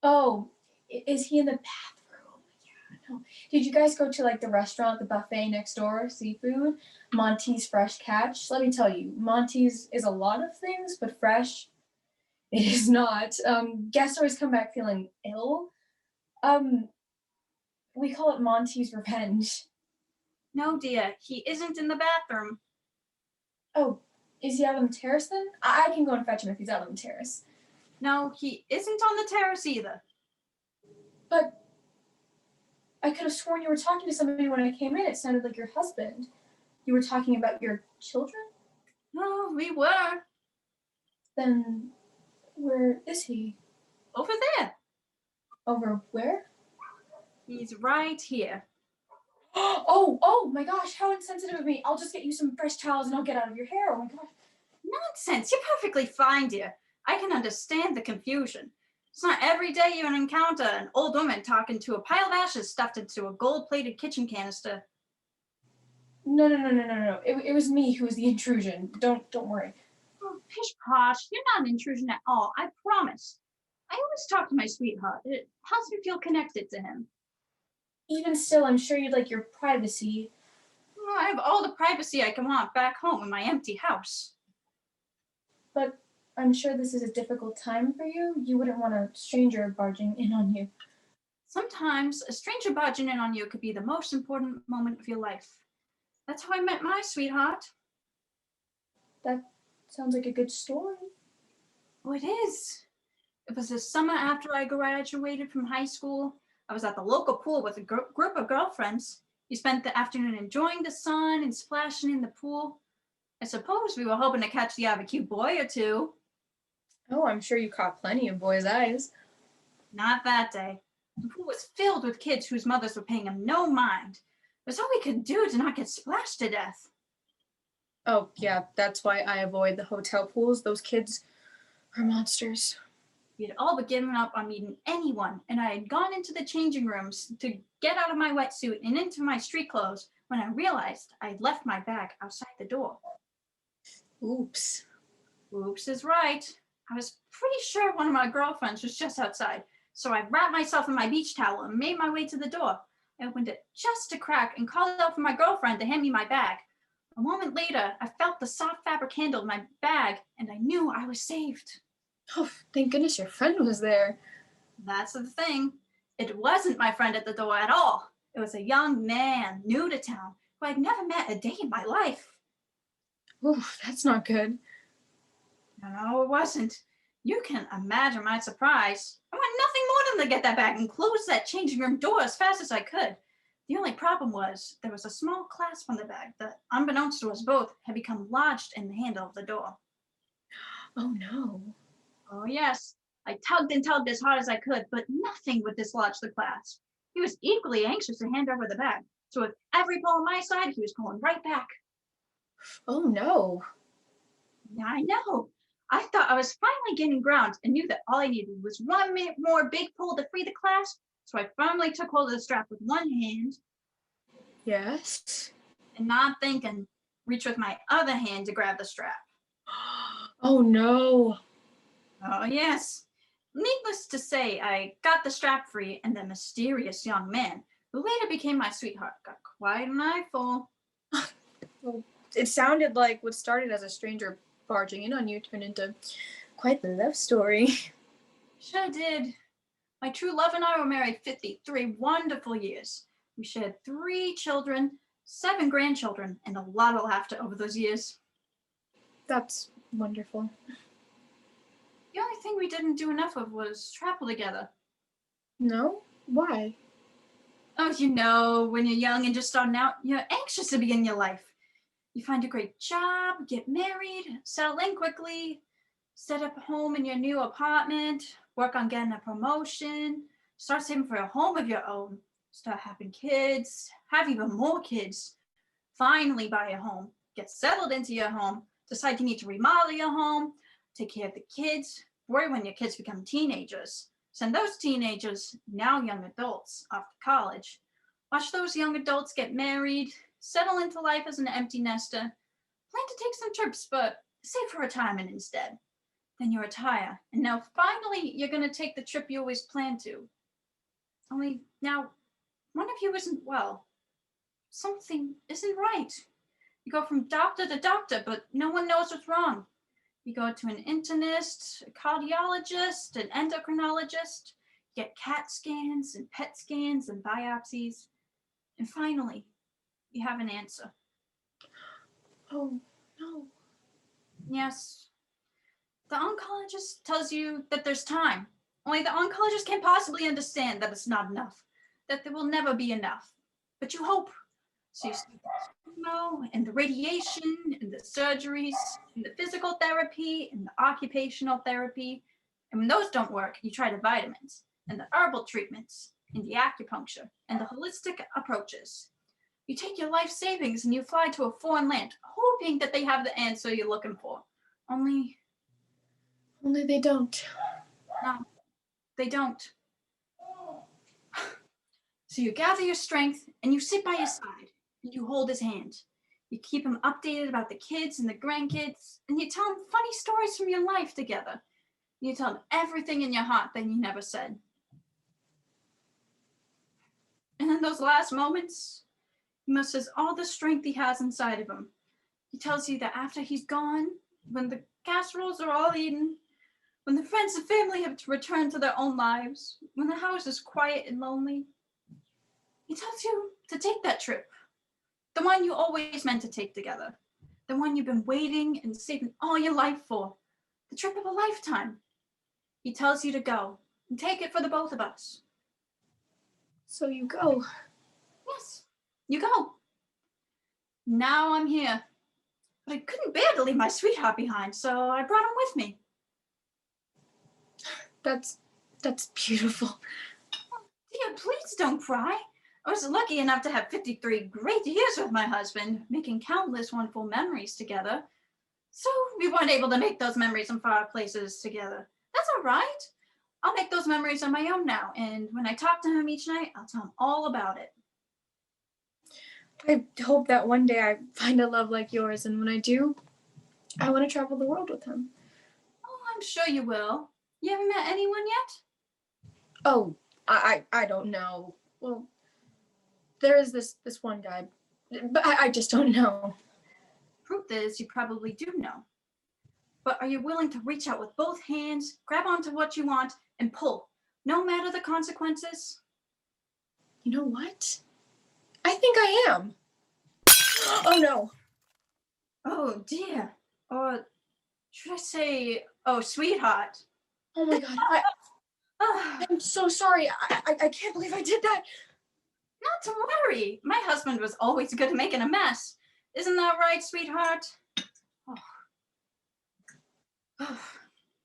Oh, is he in the bathroom? Yeah, no. Did you guys go to like the restaurant, the buffet next door, seafood? Monty's Fresh Catch? Let me tell you, Monty's is a lot of things, but fresh, it is not. Guests always come back feeling ill. We call it Monty's Revenge. No, dear, he isn't in the bathroom. Oh, is he out on the terrace then? I can go and fetch him if he's out on the terrace. No, he isn't on the terrace either. But I could have sworn you were talking to somebody when I came in. It sounded like your husband. You were talking about your children? Oh, we were. Then where is he? Over there. Over where? He's right here. Oh my gosh, how insensitive of me. I'll just get you some fresh towels and I'll get out of your hair. Oh my gosh. Nonsense. You're perfectly fine, dear. I can understand the confusion. It's not every day you encounter an old woman talking to a pile of ashes stuffed into a gold-plated kitchen canister. No. It was me who was the intrusion. Don't worry. Oh, pish posh. You're not an intrusion at all. I promise. I always talk to my sweetheart. It helps me feel connected to him. Even still, I'm sure you'd like your privacy. Well, I have all the privacy I can want back home in my empty house. But I'm sure this is a difficult time for you. You wouldn't want a stranger barging in on you. Sometimes a stranger barging in on you could be the most important moment of your life. That's how I met my sweetheart. That sounds like a good story. Oh, it is. It was the summer after I graduated from high school. I was at the local pool with a group of girlfriends. We spent the afternoon enjoying the sun and splashing in the pool. I suppose we were hoping to catch the eye of a cute boy or two. Oh, I'm sure you caught plenty of boys' eyes. Not that day. The pool was filled with kids whose mothers were paying him no mind. It was all we could do to not get splashed to death. Oh, yeah, that's why I avoid the hotel pools. Those kids are monsters. We had all but given up on meeting anyone, and I had gone into the changing rooms to get out of my wetsuit and into my street clothes when I realized I'd left my bag outside the door. Oops. Oops is right. I was pretty sure one of my girlfriends was just outside, so I wrapped myself in my beach towel and made my way to the door. I opened it just a crack and called out for my girlfriend to hand me my bag. A moment later, I felt the soft fabric handle of my bag, and I knew I was saved. Oh, thank goodness your friend was there. That's the thing. It wasn't my friend at the door at all. It was a young man, new to town, who I'd never met a day in my life. Oof, that's not good. No, it wasn't. You can imagine my surprise. I want nothing more than to get that bag and close that changing room door as fast as I could. The only problem was there was a small clasp on the bag that, unbeknownst to us both, had become lodged in the handle of the door. Oh, no. Oh, yes. I tugged and tugged as hard as I could, but nothing would dislodge the clasp. He was equally anxious to hand over the bag, so with every pull on my side, he was pulling right back. Oh, no. Yeah, I know. I thought I was finally gaining ground and knew that all I needed was one more big pull to free the clasp, so I firmly took hold of the strap with one hand. Yes? And not thinking, reach with my other hand to grab the strap. Oh, no. Oh, yes. Needless to say, I got the strap free, and the mysterious young man, who later became my sweetheart, got quite an eyeful. Well, it sounded like what started as a stranger barging in on you turned into quite the love story. Sure did. My true love and I were married 53 wonderful years. We shared 3 children, 7 grandchildren, and a lot of laughter over those years. That's wonderful. The only thing we didn't do enough of was travel together. No? Why? Oh, you know, when you're young and just starting out, you're anxious to begin your life. You find a great job, get married, settle in quickly, set up a home in your new apartment, work on getting a promotion, start saving for a home of your own, start having kids, have even more kids, finally buy a home, get settled into your home, decide you need to remodel your home, take care of the kids, worry when your kids become teenagers, send those teenagers, now young adults, off to college, watch those young adults get married, settle into life as an empty nester, plan to take some trips, but save for retirement instead. Then you retire, and now finally you're going to take the trip you always planned to. Only now, one of you isn't well. Something isn't right. You go from doctor to doctor, but no one knows what's wrong. You go to an internist, a cardiologist, an endocrinologist, get CAT scans and PET scans and biopsies, and finally, you have an answer. Oh, no. Yes. The oncologist tells you that there's time. Only the oncologist can't possibly understand that it's not enough, that there will never be enough. But you hope. So you start the chemo and the radiation and the surgeries and the physical therapy and the occupational therapy. And when those don't work, you try the vitamins and the herbal treatments and the acupuncture and the holistic approaches. You take your life savings and you fly to a foreign land, hoping that they have the answer you're looking for. Only they don't. no, they don't. So you gather your strength and you sit by his side and you hold his hand. You keep him updated about the kids and the grandkids, and you tell him funny stories from your life together. You tell him everything in your heart that you never said. And in those last moments, he musters all the strength he has inside of him. He tells you that after he's gone, when the casseroles are all eaten, when the friends and family have to return to their own lives, when the house is quiet and lonely, he tells you to take that trip, the one you always meant to take together, the one you've been waiting and saving all your life for, the trip of a lifetime. He tells you to go and take it for the both of us. So you go. Yes, you go. Now I'm here. but I couldn't bear to leave my sweetheart behind, so I brought him with me. That's beautiful. Dear, please don't cry. I was lucky enough to have 53 great years with my husband, making countless wonderful memories together. So we weren't able to make those memories in far places together. That's all right. I'll make those memories on my own now, and when I talk to him each night, I'll tell him all about it. I hope that one day I find a love like yours, and when I do, I want to travel the world with him. Oh, I'm sure you will. You haven't met anyone yet? Oh, I don't know. Well, there is this one guy, but I just don't know. Truth is, you probably do know. But are you willing to reach out with both hands, grab onto what you want, and pull, no matter the consequences? You know what? I think I am. Oh no. Oh dear. Or should I say, oh sweetheart? Oh my God. I'm so sorry. I can't believe I did that. Not to worry. My husband was always good at making a mess. Isn't that right, sweetheart? Oh.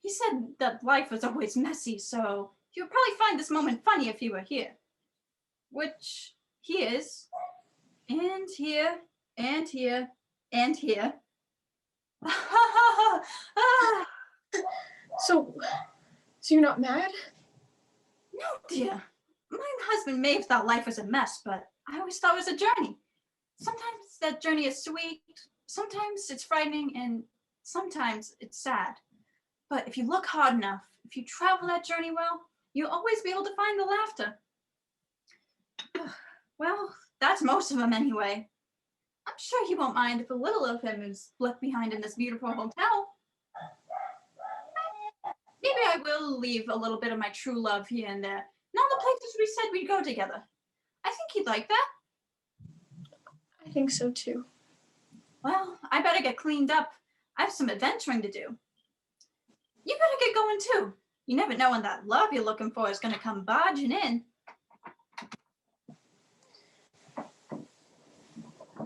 He said that life was always messy, so he would probably find this moment funny if he were here. Which he is. And here, and here, and here. So you're not mad? No, dear. My husband may have thought life was a mess, but I always thought it was a journey. Sometimes that journey is sweet, sometimes it's frightening, and sometimes it's sad. But if you look hard enough, if you travel that journey well, you'll always be able to find the laughter. Well, that's most of them anyway. I'm sure he won't mind if a little of him is left behind in this beautiful hotel. Maybe I will leave a little bit of my true love here and there, and all the places we said we'd go together. I think he'd like that. I think so too. Well, I better get cleaned up. I have some adventuring to do. You better get going too. You never know when that love you're looking for is going to come barging in.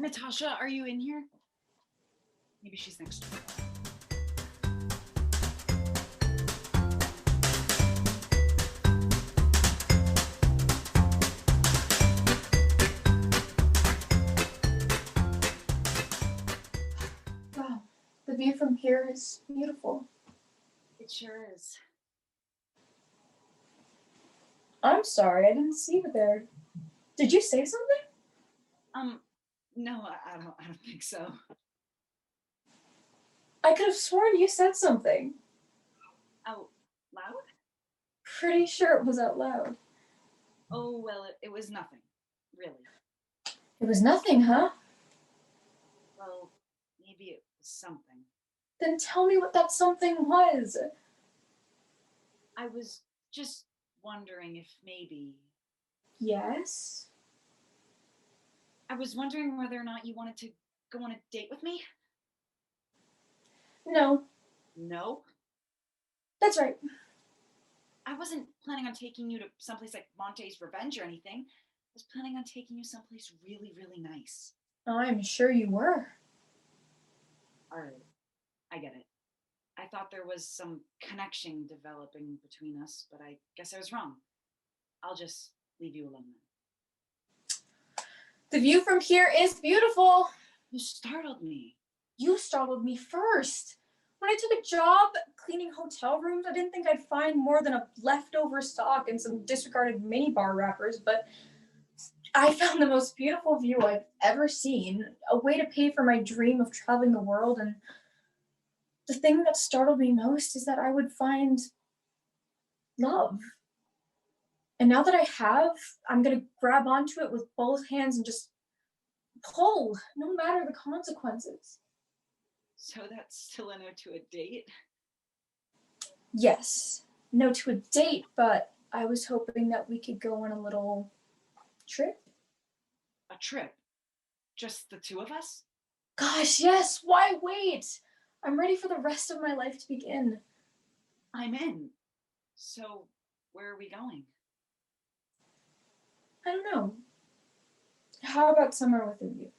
Natasha, are you in here? Maybe she's next door. Wow, the view from here is beautiful. It sure is. I'm sorry, I didn't see you there. Did you say something? No, I don't think so. I could have sworn you said something. Out loud? Pretty sure it was out loud. Oh, well, it was nothing, really. It was nothing, huh? Well, maybe it was something. Then tell me what that something was. I was just wondering if maybe... Yes? I was wondering whether or not you wanted to go on a date with me? No. No? That's right. I wasn't planning on taking you to someplace like Monte's Revenge or anything. I was planning on taking you someplace really, really nice. I'm sure you were. All right, I get it. I thought there was some connection developing between us, but I guess I was wrong. I'll just leave you alone then. The view from here is beautiful. You startled me. You startled me first. When I took a job cleaning hotel rooms, I didn't think I'd find more than a leftover sock and some disregarded minibar wrappers, but I found the most beautiful view I've ever seen, a way to pay for my dream of traveling the world, and the thing that startled me most is that I would find love. And now that I have, I'm gonna grab onto it with both hands and just pull, no matter the consequences. So that's still a no to a date? Yes, no to a date, but I was hoping that we could go on a little trip. A trip? Just the two of us? Gosh, yes, why wait? I'm ready for the rest of my life to begin. I'm in. So, where are we going? I don't know. How about somewhere with a view?